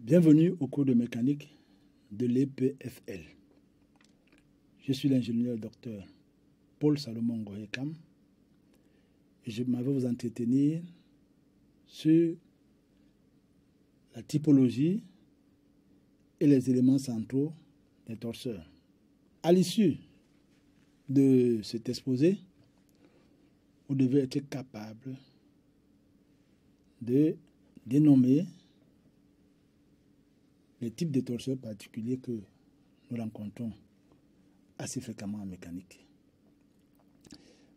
Bienvenue au cours de mécanique de l'EPFL. Je suis l'ingénieur docteur Paul Salomon Ngoyekam et je vais vous entretenir sur la typologie et les éléments centraux des torseurs. À l'issue de cet exposé, vous devez être capable de dénommer les types de torseurs particuliers que nous rencontrons assez fréquemment en mécanique.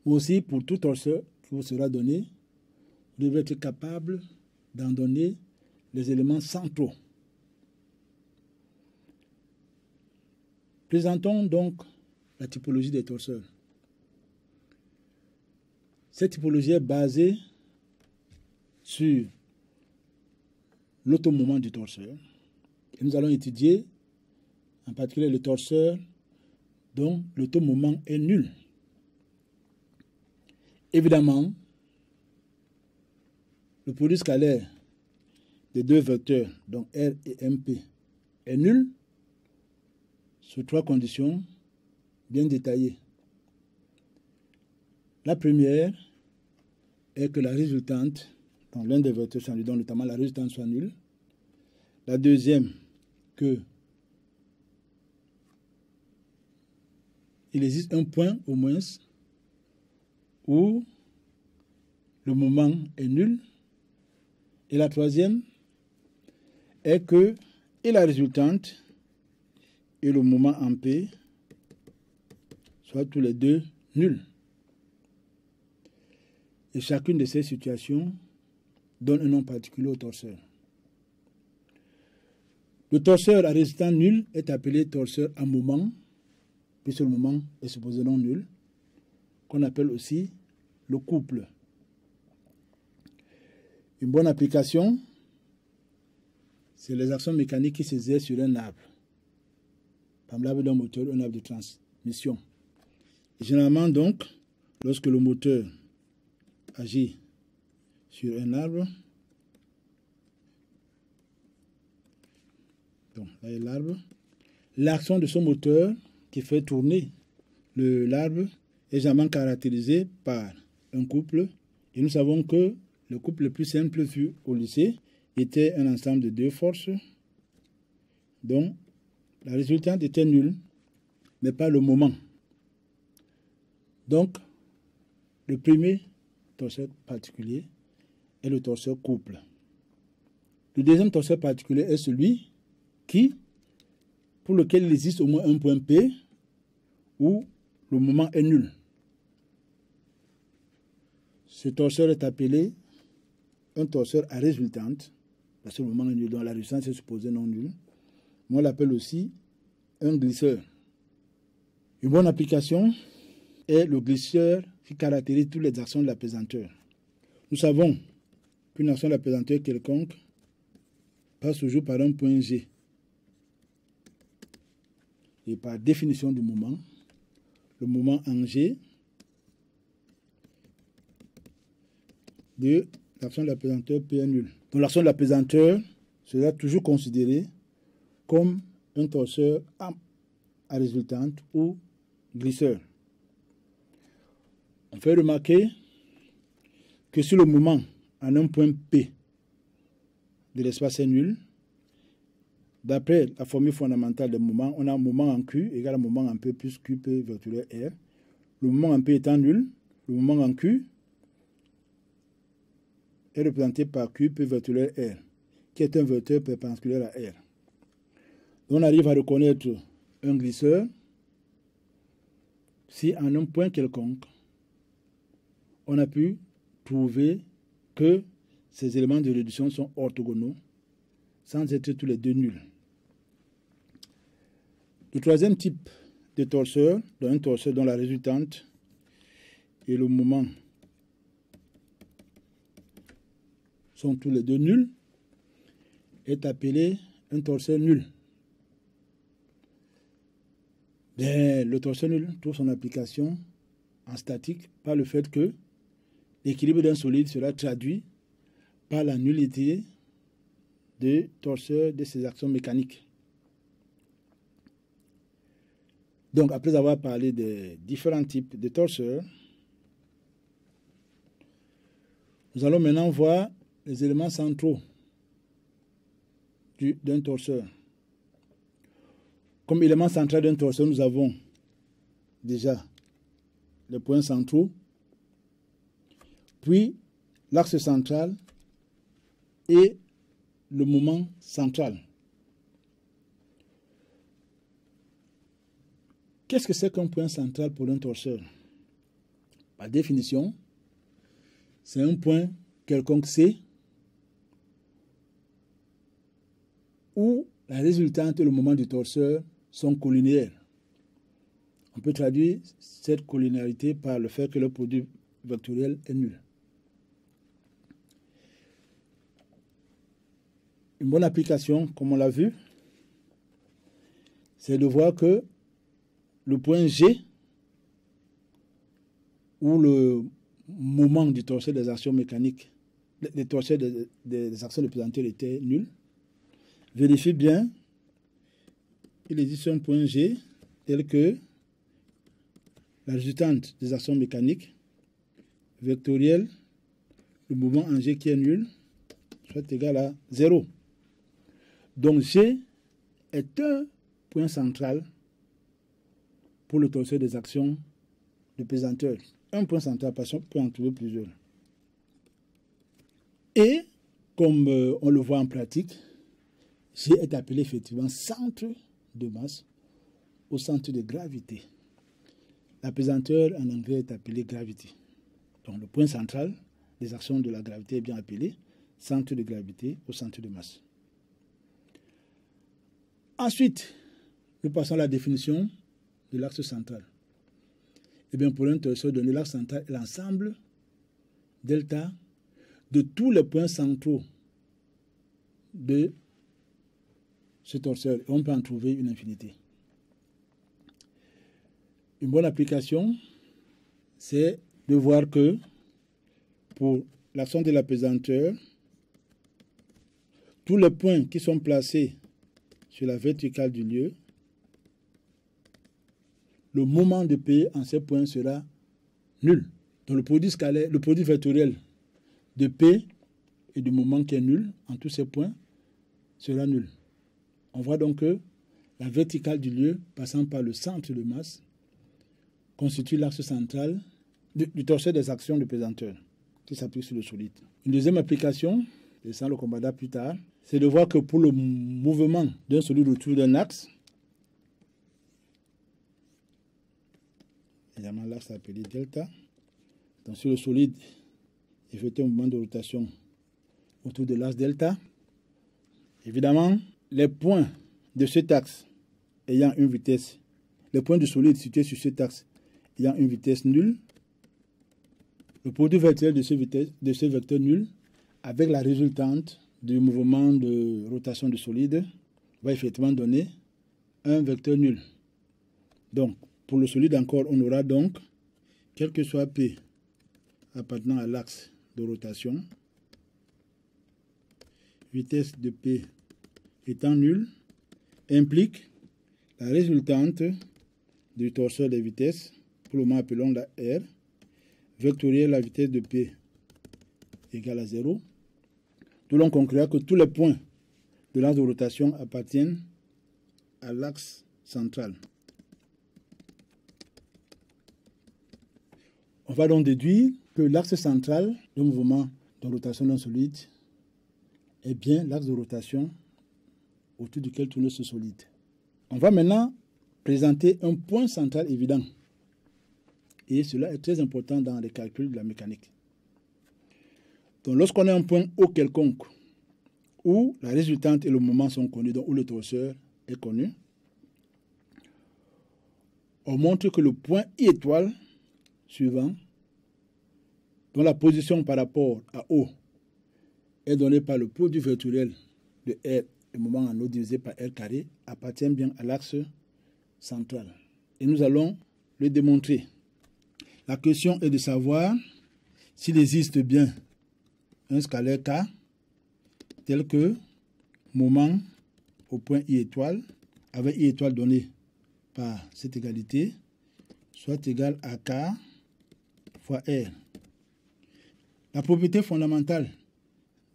Mais aussi, pour tout torseur qui vous sera donné, vous devez être capable d'en donner les éléments centraux. Présentons donc la typologie des torseurs. Cette typologie est basée sur l'automoment du torseur. Et nous allons étudier en particulier le torseur dont l'automoment est nul. Évidemment, le produit scalaire des deux vecteurs, donc R et MP, est nul sous trois conditions bien détaillées. La première est que la résultante, dans l'un des vecteurs soit nul, donc notamment la résultante soit nulle. La deuxième, que il existe un point au moins où le moment est nul. Et la troisième est que et la résultante et le moment en P soient tous les deux nuls. Et chacune de ces situations donne un nom particulier au torseur. Le torseur à résultante nul est appelé torseur à moment, puisque le moment est supposément nul, qu'on appelle aussi le couple. Une bonne application, c'est les actions mécaniques qui s'exercent sur un arbre. Par exemple, l'arbre d'un moteur, un arbre de transmission. Et généralement donc, lorsque le moteur agit sur un arbre, donc là est l'arbre, l'action de son moteur qui fait tourner l'arbre est généralement caractérisée par un couple. Et nous savons que le couple le plus simple vu au lycée était un ensemble de deux forces dont la résultante était nulle, mais pas le moment. Donc, le premier torseur particulier est le torseur couple. Le deuxième torseur particulier est celui pour lequel il existe au moins un point P où le moment est nul. Ce torseur est appelé un torseur à résultante, parce que le moment est nul, donc la résultante est supposée non nulle. Mais on l'appelle aussi un glisseur. Une bonne application est le glisseur qui caractérise toutes les actions de l'apesanteur. Nous savons qu'une action de l'apesanteur quelconque passe toujours par un point G. Et par définition du moment, le moment en G de l'action de l'apesanteur P est nul. Donc l'action de l'apesanteur sera toujours considérée comme un torseur à résultante ou glisseur. On fait remarquer que si le moment en un point P de l'espace est nul, d'après la formule fondamentale des moments, on a un moment en Q égale à un moment en P plus QP vectoriel R. Le moment en P étant nul, le moment en Q est représenté par QP vectoriel R, qui est un vecteur perpendiculaire à R. On arrive à reconnaître un glisseur si en un point quelconque, on a pu trouver que ces éléments de réduction sont orthogonaux sans être tous les deux nuls. Le troisième type de torseur, un torseur dont la résultante et le moment sont tous les deux nuls, est appelé un torseur nul. Bien, le torseur nul trouve son application en statique par le fait que l'équilibre d'un solide sera traduit par la nullité de torseur de ces actions mécaniques. Donc, après avoir parlé des différents types de torseurs, nous allons maintenant voir les éléments centraux d'un torseur. Comme élément central d'un torseur, nous avons déjà les points centraux, puis l'axe central et le moment central. Qu'est-ce que c'est qu'un point central pour un torseur? Par définition, c'est un point quelconque C où la résultante et le moment du torseur sont collinéaires. On peut traduire cette collinéarité par le fait que le produit vectoriel est nul. Une bonne application, comme on l'a vu, c'est de voir que le point G, où le moment du torseur des actions mécaniques, des torseurs des actions de pesanteur était nul, vérifie bien, il existe un point G tel que la résultante des actions mécaniques vectorielle, le moment en G qui est nul, soit égal à 0. Donc G est un point central pour le torseur des actions de pesanteur. Un point central, parce qu'on peut en trouver plusieurs. Et, comme on le voit en pratique, G est appelé effectivement centre de masse au centre de gravité. La pesanteur en anglais est appelée gravity. Donc le point central des actions de la gravité est bien appelé centre de gravité au centre de masse. Ensuite, nous passons à la définition de l'axe central. Eh bien, pour un torseur donné, l'axe central est l'ensemble delta de tous les points centraux de ce torseur. Et on peut en trouver une infinité. Une bonne application, c'est de voir que pour l'action de la pesanteur, tous les points qui sont placés sur la verticale du lieu, le moment de P en ces points sera nul. Donc le produit scalaire, le produit vectoriel de P et du moment qui est nul en tous ces points sera nul. On voit donc que la verticale du lieu passant par le centre de masse constitue l'axe central du torseur des actions de pesanteur qui s'appuie sur le solide. Une deuxième application, et ça on le comprendra plus tard, c'est de voir que pour le mouvement d'un solide autour d'un axe, évidemment l'axe appelé delta, donc sur le solide, effectue un mouvement de rotation autour de l'axe delta. Évidemment, les points de cet axe ayant une vitesse, les points du solide situés sur cet axe ayant une vitesse nulle, le produit vectoriel de ce vecteur nul avec la résultante du mouvement de rotation du solide va effectivement donner un vecteur nul. Donc, pour le solide encore, on aura donc, quel que soit P appartenant à l'axe de rotation, vitesse de P étant nulle, implique la résultante du torseur des vitesses, pour le moment appelons la R, vectorielle la vitesse de P égale à 0. Nous l'on conclura que tous les points de l'axe de rotation appartiennent à l'axe central. On va donc déduire que l'axe central du mouvement de rotation d'un solide est bien l'axe de rotation autour duquel tourne ce solide. On va maintenant présenter un point central évident. Et cela est très important dans les calculs de la mécanique. Donc lorsqu'on a un point O quelconque, où la résultante et le moment sont connus, donc où le torseur est connu, on montre que le point I étoile suivant, dont la position par rapport à O est donnée par le produit vectoriel de R, le moment en O divisé par R carré, appartient bien à l'axe central. Et nous allons le démontrer. La question est de savoir s'il existe bien un scalaire K tel que moment au point I étoile, avec I étoile donné par cette égalité, soit égal à K fois R. La propriété fondamentale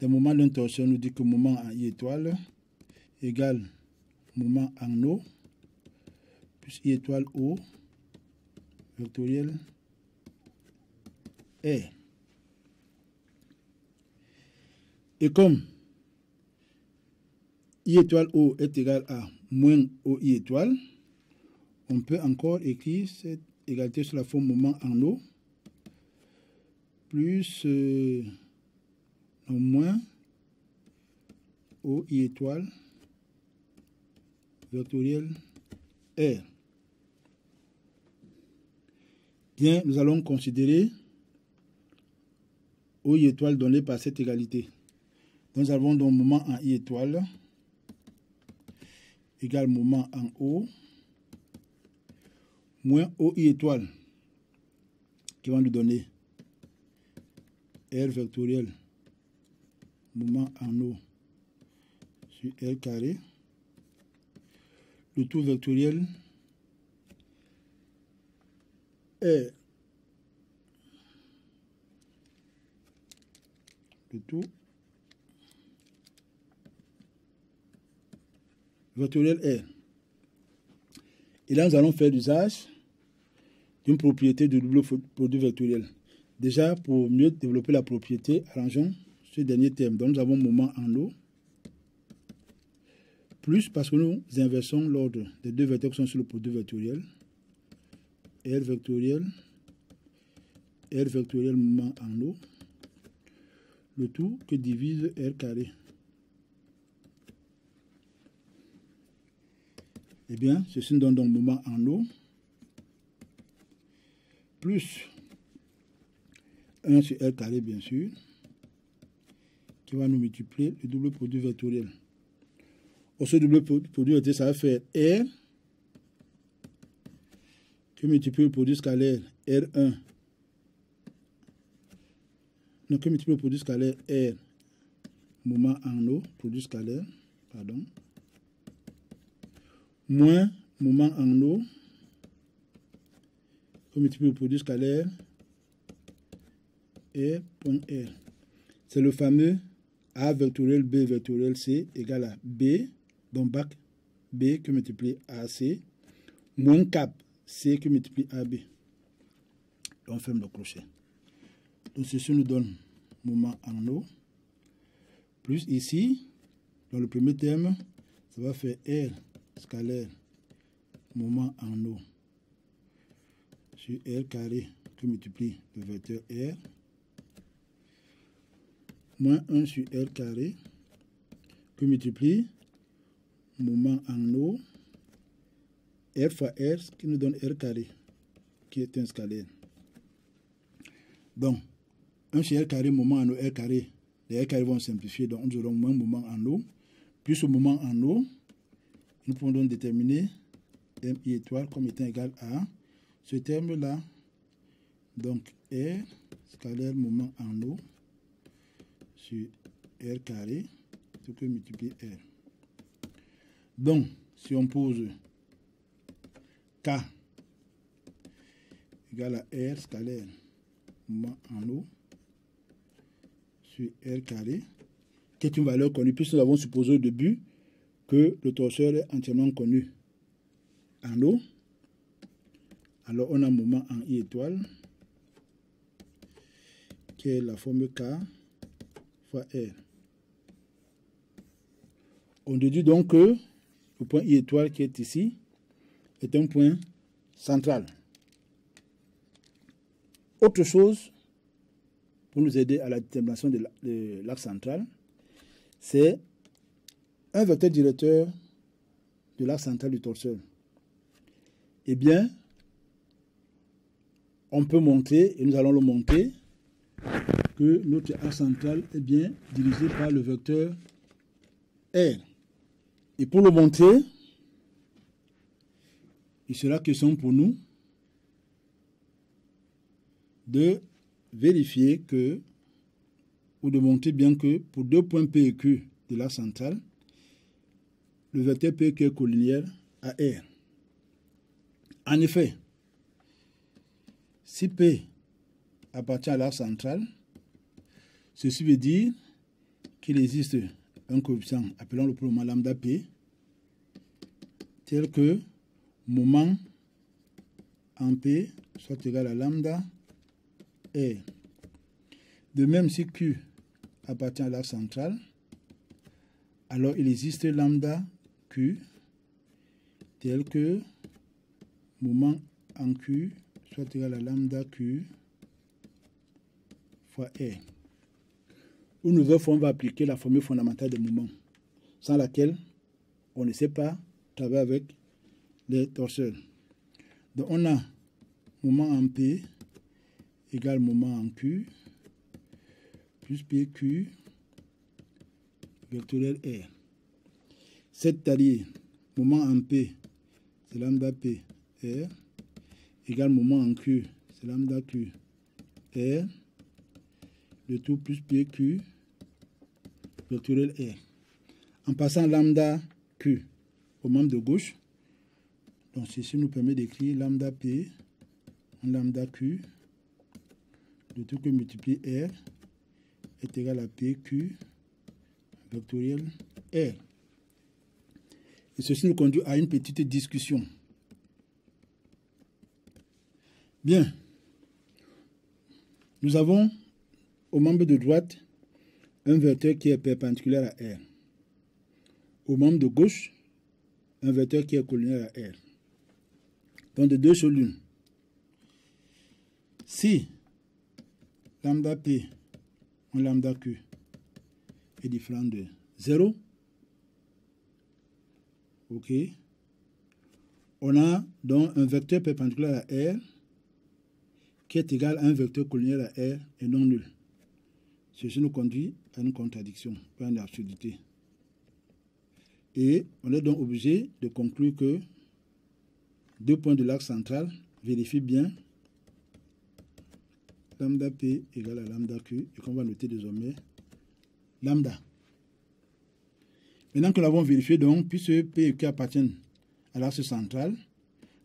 des moments d'un torseur nous dit que moment en I étoile égale moment en O plus I étoile O vectoriel R. Et comme I étoile O est égal à moins OI étoile, on peut encore écrire cette égalité sur la forme moment en O plus moins OI étoile vectoriel R. Bien, nous allons considérer OI étoile donné par cette égalité. Nous avons donc moment en I étoile égale moment en O moins OI étoile qui va nous donner R vectoriel moment en O sur R carré, le tout vectoriel R, le tout vectoriel R. Et là, nous allons faire l'usage d'une propriété du double produit vectoriel. Déjà, pour mieux développer la propriété, arrangeons ce dernier terme. Donc, nous avons moment en O, plus, parce que nous inversons l'ordre des deux vecteurs qui sont sur le produit vectoriel, R vectoriel moment en O, le tout que divise R carré. Eh bien, ceci nous donne donc moment en O, plus 1 sur R carré, bien sûr, qui va nous multiplier le double produit vectoriel. Au ce double produit vectoriel, ça va faire R, qui multiplie le produit scalaire R1, donc qui multiplie le produit scalaire R, moment en O, produit scalaire, pardon, moins moment en O, qui multiplie le produit scalaire R.R. C'est le fameux A vectoriel B vectoriel C égale à B, donc bac B qui multiplie AC, moins cap C qui multiplie AB. On ferme le crochet. Donc ceci nous donne moment en O, plus ici, dans le premier terme, ça va faire R scalaire moment en O sur R carré qui multiplie le vecteur R, moins 1 sur R carré qui multiplie moment en O, R fois R, ce qui nous donne R carré, qui est un scalaire. Donc, 1 sur R carré, moment en O, R carré, les R carrés vont simplifier, donc nous aurons moins moment en O, plus au moment en O, nous pouvons donc déterminer MI étoile comme étant égal à ce terme-là, donc R scalaire moment en O, sur R carré, ce que multiplie R. Donc, si on pose K égale à R scalaire moment en O sur R carré, qui est une valeur connue, puisque nous avons supposé au début que le torseur est entièrement connu en O, alors on a un moment en I étoile, qui est la forme K fois R. On déduit donc que le point I étoile qui est ici est un point central. Autre chose, pour nous aider à la détermination de l'axe central, c'est un vecteur directeur de l'axe central du torseur. Eh bien, on peut montrer, et nous allons le montrer, que notre axe central est bien dirigé par le vecteur R. Et pour le montrer, il sera question pour nous de vérifier que, ou de montrer bien que pour deux points P et Q de l'axe central, le vecteur P qui est collinéaire à R. En effet, si P appartient à l'axe central, ceci veut dire qu'il existe un coefficient, appelons-le pour le moment lambda P, tel que moment en P soit égal à lambda R. De même, si Q appartient à l'axe central, alors il existe lambda Q tel que moment en Q soit égal à lambda Q fois R. Une nouvelle fois, on va appliquer la formule fondamentale des moments, sans laquelle on ne sait pas travailler avec les torseurs. Donc on a moment en P égale moment en Q plus PQ vectoriel R. C'est-à-dire moment en P c'est lambda P R égale moment en Q c'est lambda Q R, le tout plus PQ vectoriel R. En passant lambda Q au membre de gauche, donc ceci nous permet d'écrire lambda P en lambda Q, le tout que multiplie R est égal à PQ vectoriel R. Et ceci nous conduit à une petite discussion. Bien, nous avons au membre de droite un vecteur qui est perpendiculaire à R. Au membre de gauche, un vecteur qui est collinéaire à R. Donc de deux choses l'une. Si lambda P en lambda Q est différent de 0, ok, on a donc un vecteur perpendiculaire à R qui est égal à un vecteur collinéaire à R et non nul. Ceci nous conduit à une contradiction, à une absurdité. Et on est donc obligé de conclure que deux points de l'axe central vérifient bien lambda P égale à lambda Q et qu'on va noter désormais lambda. Maintenant que nous l'avons vérifié, donc, puisque P et Q appartiennent à l'axe central,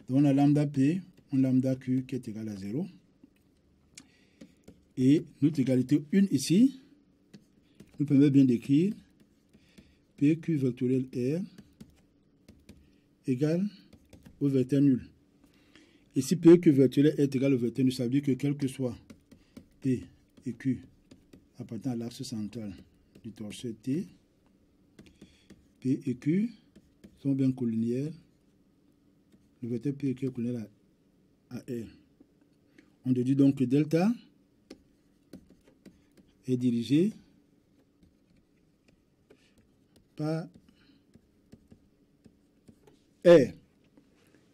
donc on a lambda P, on a lambda Q qui est égal à 0. Et notre égalité 1 ici nous permet bien d'écrire PQ vectoriel R égale au vecteur nul. Et si PQ vectoriel est égal au vecteur nul, ça veut dire que quel que soit P et Q appartenant à l'axe central du torseur T, P et Q sont bien collinéaires. Le vecteur P et Q est collinéaire à R. On déduit donc que delta est dirigé par R,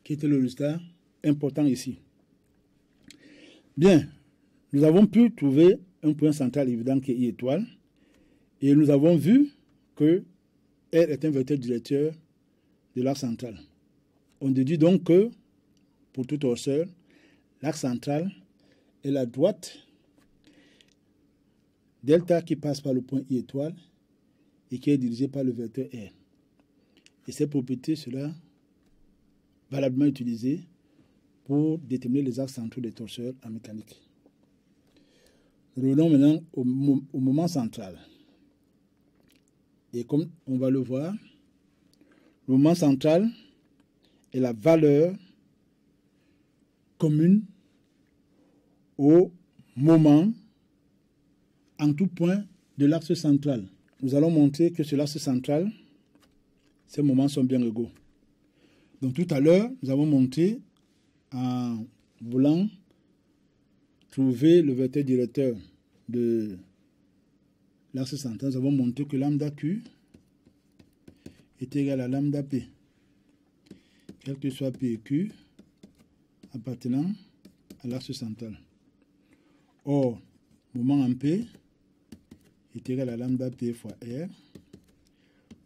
qui était le résultat important ici. Bien, nous avons pu trouver un point central évident qui est I étoile, et nous avons vu que R est un vecteur directeur de l'axe central. On déduit donc que, pour tout torseur, l'axe central est la droite delta qui passe par le point I étoile et qui est dirigé par le vecteur R. Et ces propriétés sera valablement utilisées pour déterminer les axes centraux des torseurs en mécanique. Revenons maintenant au moment central. Et comme on va le voir, le moment central est la valeur commune au moment en tout point de l'axe central. Nous allons montrer que sur l'axe central, ces moments sont bien égaux. Donc tout à l'heure, nous avons montré en voulant trouver le vecteur directeur de l'axe central, nous avons montré que lambda Q est égal à lambda P, quel que soit P et Q appartenant à l'axe central. Or, moment en P est égal à lambda P fois R,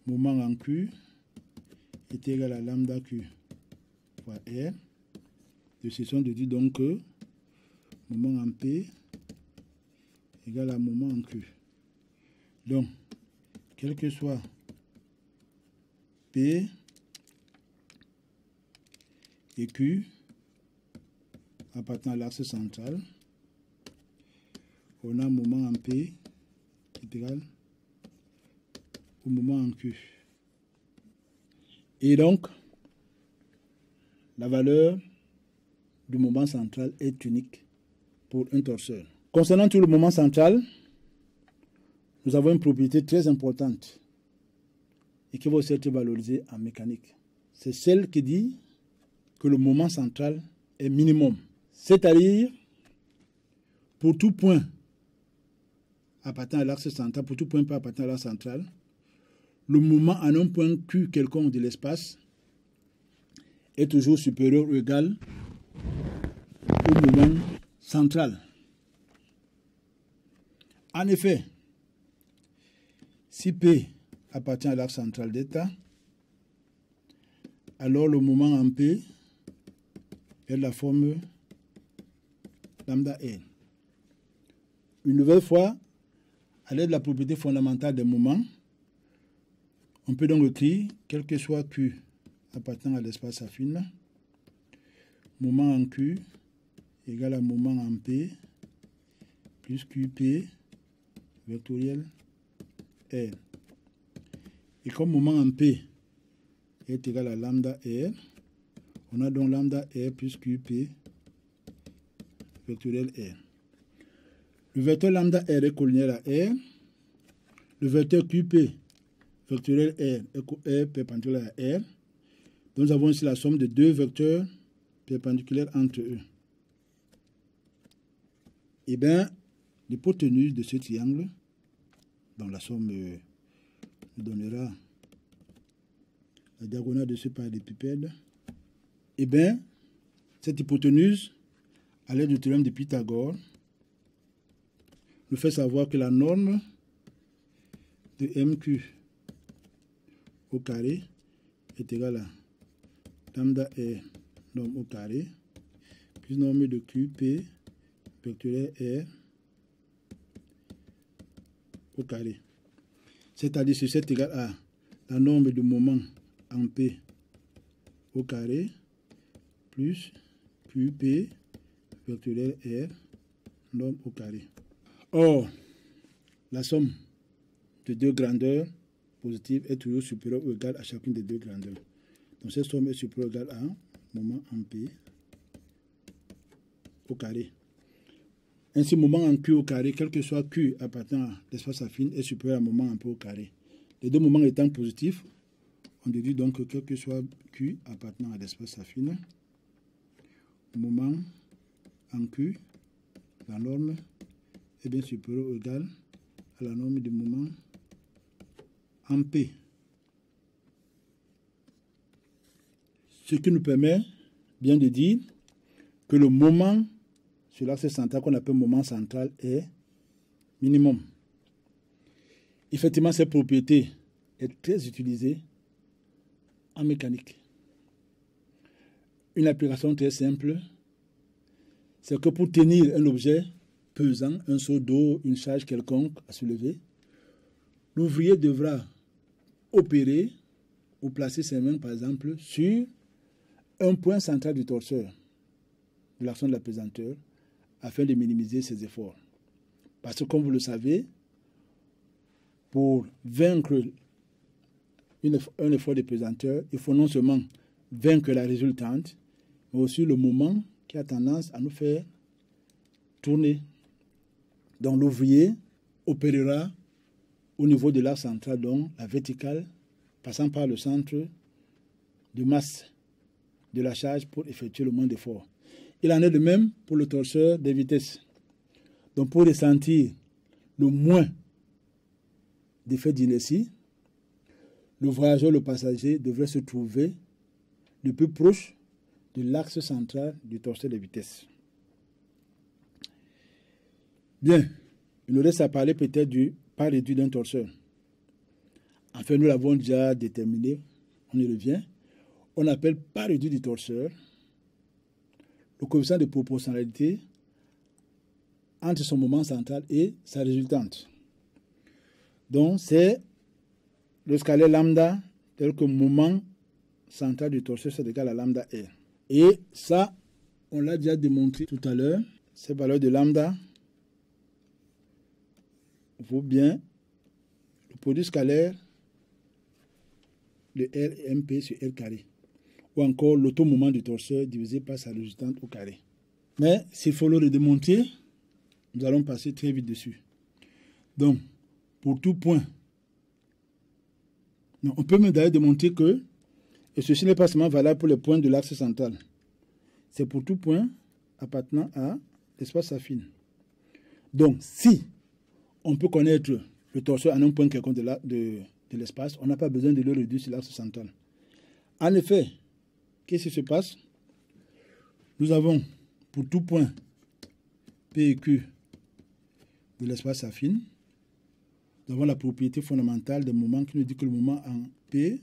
moment en Q est égal à lambda Q fois R. De ce sont déduit donc que moment en P égale à moment en Q. Donc, quel que soit P et Q appartenant à l'axe central. On a un moment en P qui est égal au moment en Q. Et donc, la valeur du moment central est unique pour un torseur. Concernant tout le moment central, nous avons une propriété très importante et qui va aussi être valorisée en mécanique. C'est celle qui dit que le moment central est minimum. C'est-à-dire, pour tout point appartenant à l'axe central, pour tout point P appartenant à l'axe central, le moment en un point Q quelconque de l'espace est toujours supérieur ou égal au moment central. En effet, si P appartient à l'axe central d'état, alors le moment en P est la forme lambda N. Une nouvelle fois, à l'aide de la propriété fondamentale des moments, on peut donc écrire, quel que soit Q appartenant à l'espace affine, moment en Q égale à moment en P plus QP vectoriel R. Et comme moment en P est égal à lambda R, on a donc lambda R plus QP vectoriel R. Le vecteur lambda R est collinéaire à R. Le vecteur QP vectoriel R est perpendiculaire à R. Donc nous avons ici la somme de deux vecteurs perpendiculaires entre eux. Et bien, l'hypoténuse de ce triangle, dans la somme nous donnera la diagonale de ce parallélépipède, et bien, cette hypoténuse, à l'aide du théorème de Pythagore, nous fait savoir que la norme de MQ au carré est égale à lambda R norme au carré plus norme de QP vectoriel R au carré. C'est-à-dire que c'est égal à la norme de moment en P au carré plus QP vectoriel R norme au carré. Or, la somme de deux grandeurs positives est toujours supérieure ou égale à chacune des deux grandeurs. Donc cette somme est supérieure ou égale à moment en P au carré. Ainsi, moment en Q au carré, quel que soit Q appartenant à l'espace affine, est supérieur à moment en P au carré. Les deux moments étant positifs, on déduit donc que quel que soit Q appartenant à l'espace affine, moment en Q, la norme est bien supérieure ou égale à la norme du moment en P. Ce qui nous permet bien de dire que le moment sur l'axe central qu'on appelle moment central est minimum. Effectivement, cette propriété est très utilisée en mécanique. Une application très simple, c'est que pour tenir un objet pesant, un seau d'eau, une charge quelconque à soulever, l'ouvrier devra opérer ou placer ses mains, par exemple, sur un point central du torseur de l'action de la pesanteur afin de minimiser ses efforts. Parce que, comme vous le savez, pour vaincre un effort de pesanteur, il faut non seulement vaincre la résultante, mais aussi le moment qui a tendance à nous faire tourner. Donc l'ouvrier opérera au niveau de l'axe central, donc la verticale, passant par le centre de masse de la charge pour effectuer le moins d'efforts. Il en est de même pour le torseur des vitesses. Donc pour ressentir le moins d'effet d'inertie, le voyageur, le passager devrait se trouver le plus proche de l'axe central du torseur des vitesses. Bien, il nous reste à parler peut-être du pas réduit d'un torseur. Enfin, nous l'avons déjà déterminé, on y revient. On appelle pas réduit du torseur le coefficient de proportionnalité entre son moment central et sa résultante. Donc, c'est le scalaire lambda tel que moment central du torseur, c'est égal à lambda R. Et ça, on l'a déjà démontré tout à l'heure. Cette valeur de lambda vaut bien le produit scalaire de R et MP sur R carré. Ou encore l'automoment du torseur divisé par sa résultante au carré. Mais s'il faut le démontrer, nous allons passer très vite dessus. Donc, pour tout point, on peut même d'ailleurs démontrer que, et ceci n'est pas seulement valable pour les points de l'axe central, c'est pour tout point appartenant à l'espace affine. Donc, si on peut connaître le torseur en un point quelconque de l'espace, on n'a pas besoin de le réduire sur l'axe central. En effet, qu'est-ce qui se passe? Nous avons pour tout point P et Q de l'espace affine, nous avons la propriété fondamentale des moments qui nous dit que le moment en P,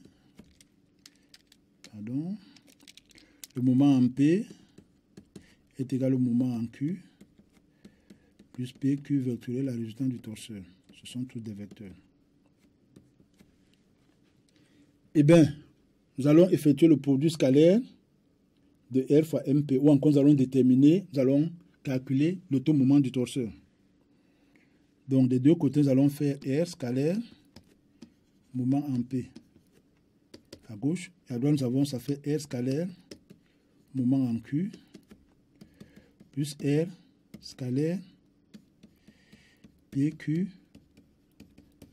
le moment en P est égal au moment en Q plus PQ vectoriel, la résultante du torseur. Ce sont tous des vecteurs. Eh bien, nous allons effectuer le produit scalaire de R fois MP, ou encore nous allons déterminer, nous allons calculer l'automoment du torseur. Donc, des deux côtés, nous allons faire R scalaire, moment en P. À gauche, et à droite, nous avons, ça fait R scalaire, moment en Q, plus R scalaire, PQ,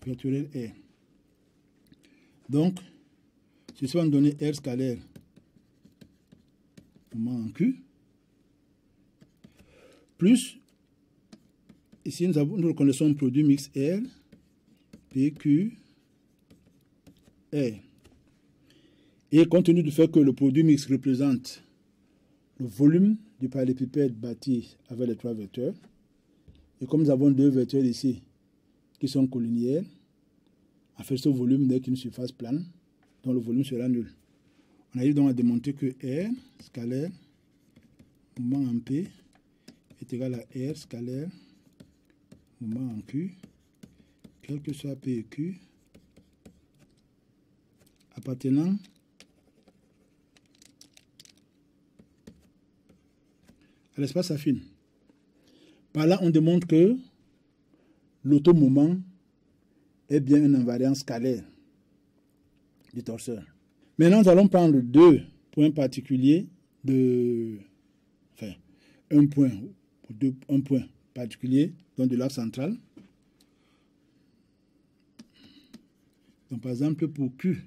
vectoriel R. Donc, ceci va nous donner R scalaire, moment en Q, plus, ici nous reconnaissons un produit mix R, PQ, R. Et compte tenu du fait que le produit mix représente le volume du parallélépipède bâti avec les trois vecteurs, et comme nous avons deux vecteurs ici qui sont collinéaires, en fait ce volume n'est qu'une surface plane, dont le volume sera nul. On arrive donc à démontrer que R scalaire, moment en P, est égal à R scalaire, moment en Q, quel que soit P et Q, appartenant à l'espace affine. Par là, on démontre que l'automoment est bien un invariant scalaire du torseur. Maintenant, nous allons prendre deux points particuliers un point particulier donc de l'axe central. Donc, par exemple, pour Q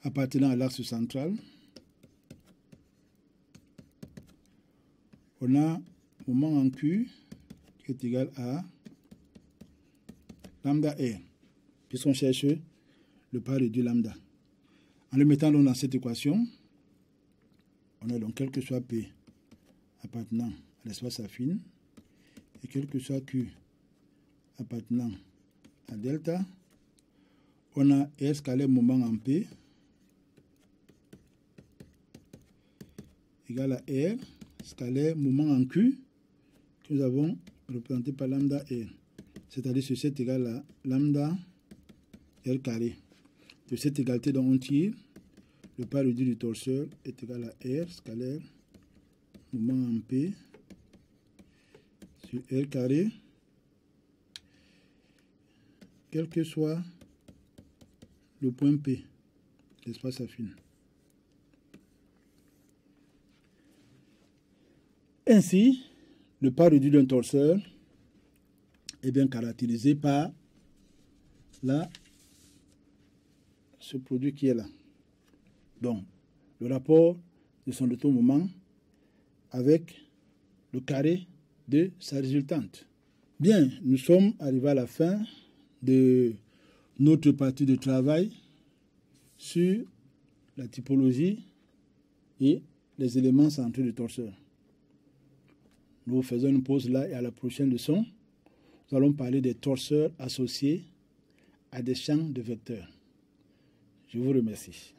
appartenant à l'axe central, on a moment en Q qui est égal à lambda R, puisqu'on cherche le parallèle du lambda. En le mettant dans cette équation, on a donc quel que soit P appartenant à l'espace affine et quel que soit Q appartenant à delta, on a R scalaire moment en P égal à R scalaire moment en Q que nous avons représenté par lambda R. C'est-à-dire que ceci est égal à lambda R carré. De cette égalité dont on tire, le pas réduit du torseur est égal à R scalaire moment en P sur R carré, quel que soit le point P, l'espace affine. Ainsi, le pas réduit d'un torseur est bien caractérisé par ce produit qui est là. Donc, le rapport de son automoment avec le carré de sa résultante. Bien, nous sommes arrivés à la fin de notre partie de travail sur la typologie et les éléments centraux du torseur. Nous faisons une pause là et à la prochaine leçon, nous allons parler des torseurs associés à des champs de vecteurs. Je vous remercie.